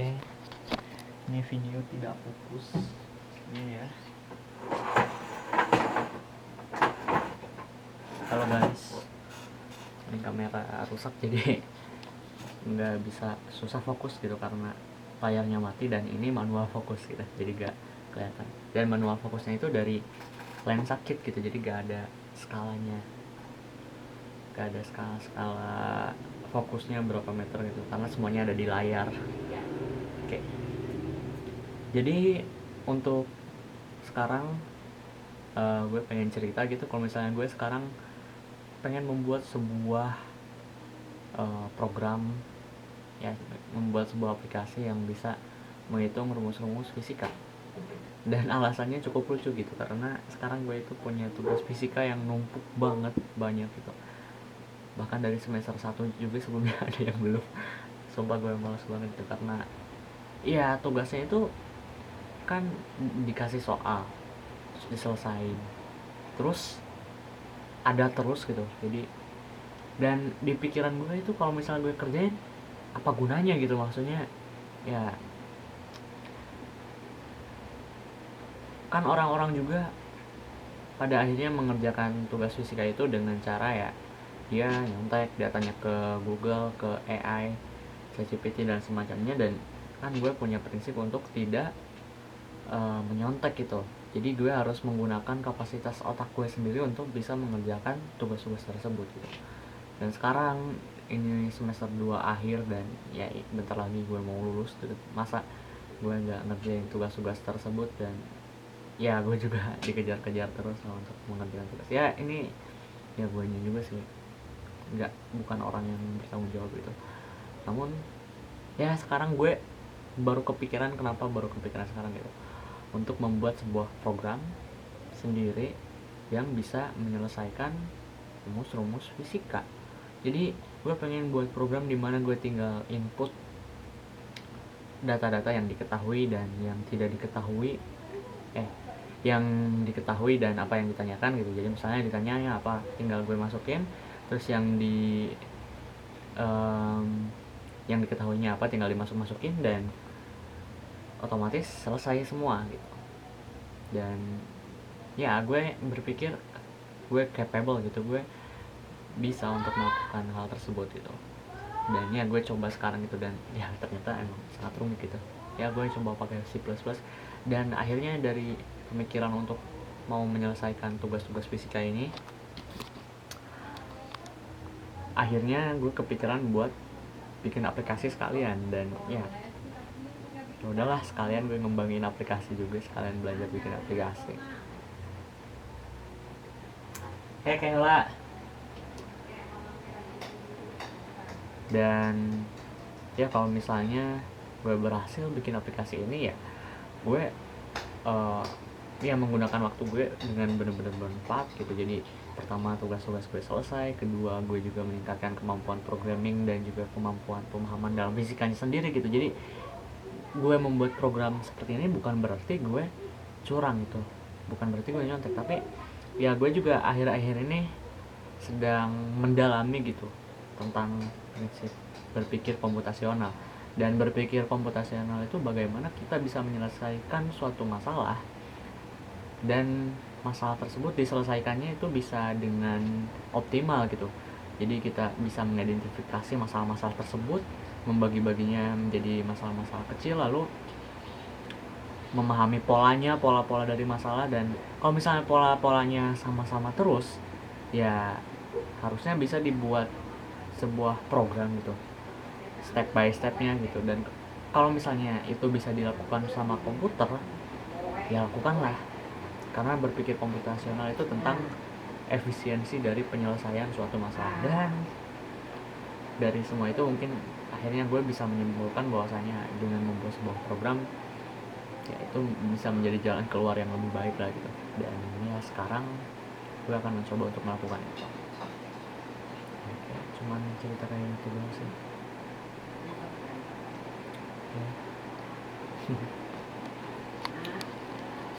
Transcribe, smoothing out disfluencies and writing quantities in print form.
Oke, ini video tidak fokus. Ini ya. Halo guys, ini kamera rusak jadi nggak bisa, susah fokus gitu karena layarnya mati, dan ini manual fokus gitu, jadi nggak kelihatan. Dan manual fokusnya itu dari lensa kit gitu, jadi nggak ada skalanya, nggak ada skala fokusnya berapa meter gitu, karena semuanya ada di layar. Oke, jadi untuk sekarang gue pengen cerita gitu. Kalau misalnya gue sekarang pengen membuat sebuah program, ya, membuat sebuah aplikasi yang bisa menghitung rumus-rumus fisika. Dan alasannya cukup lucu gitu, karena sekarang gue itu punya tugas fisika yang numpuk banget, banyak gitu. Bahkan dari semester 1 juga sebelumnya ada yang belum. Sumpah gue malas banget gitu, karena ya tugasnya itu kan dikasih soal terus diselesain, terus ada terus gitu. Jadi, dan di pikiran gue itu kalau misalnya gue kerjain, apa gunanya gitu, maksudnya ya kan orang-orang juga pada akhirnya mengerjakan tugas fisika itu dengan cara ya dia nyontek datanya ke Google, ke AI, ChatGPT dan semacamnya. Dan kan gue punya prinsip untuk tidak menyontek gitu. Jadi gue harus menggunakan kapasitas otak gue sendiri untuk bisa mengerjakan tugas-tugas tersebut gitu. Dan sekarang ini semester 2 akhir, dan ya bentar lagi gue mau lulus gitu. Masa gue nggak ngerjain tugas-tugas tersebut, dan ya gue juga dikejar-kejar terus untuk mengerjakan tugas. Ya ini ya gue juga sih, bukan orang yang bertanggung jawab itu. Namun ya sekarang gue baru kepikiran, kenapa baru kepikiran sekarang gitu, untuk membuat sebuah program sendiri yang bisa menyelesaikan rumus-rumus fisika. Jadi gue pengen buat program di mana gue tinggal input data-data yang diketahui dan yang tidak diketahui, yang diketahui dan apa yang ditanyakan gitu. Jadi misalnya ditanyanya apa, tinggal gue masukin, terus yang diketahuinya apa tinggal dimasukin, dan otomatis selesai semua gitu. Dan ya gue berpikir gue capable gitu, gue bisa untuk melakukan hal tersebut gitu. Dan ya gue coba sekarang gitu, dan ya ternyata emang sangat rumit gitu. Ya gue coba pakai C++, dan akhirnya dari pemikiran untuk mau menyelesaikan tugas-tugas fisika ini, akhirnya gue kepikiran buat bikin aplikasi sekalian. Dan ya udahlah, sekalian gue ngembangin aplikasi juga, sekalian belajar bikin aplikasi. Kayla. Dan ya kalau misalnya gue berhasil bikin aplikasi ini, ya gue ya menggunakan waktu gue dengan benar-benar bermanfaat gitu. Jadi pertama, tugas-tugas gue selesai. Kedua, gue juga meningkatkan kemampuan programming dan juga kemampuan pemahaman dalam fisikanya sendiri gitu. Jadi gue membuat program seperti ini bukan berarti gue curang gitu, bukan berarti gue nyontek, tapi ya gue juga akhir-akhir ini sedang mendalami gitu tentang prinsip berpikir komputasional. Dan berpikir komputasional itu bagaimana kita bisa menyelesaikan suatu masalah, dan masalah tersebut diselesaikannya itu bisa dengan optimal gitu. Jadi kita bisa mengidentifikasi masalah-masalah tersebut, membagi-baginya menjadi masalah-masalah kecil, lalu memahami polanya, pola-pola dari masalah. Dan kalau misalnya pola-polanya sama-sama terus, ya harusnya bisa dibuat sebuah program gitu, step by stepnya gitu. Dan kalau misalnya itu bisa dilakukan sama komputer, ya lakukanlah, karena berpikir komputasional itu tentang efisiensi dari penyelesaian suatu masalah. Dan dari semua itu mungkin akhirnya gue bisa menyimpulkan bahwasanya dengan membuat sebuah program, ya itu bisa menjadi jalan keluar yang lebih baik lah gitu. Dan ya sekarang gue akan mencoba untuk melakukan itu. Oke, cuman cerita kayak gitu doang sih.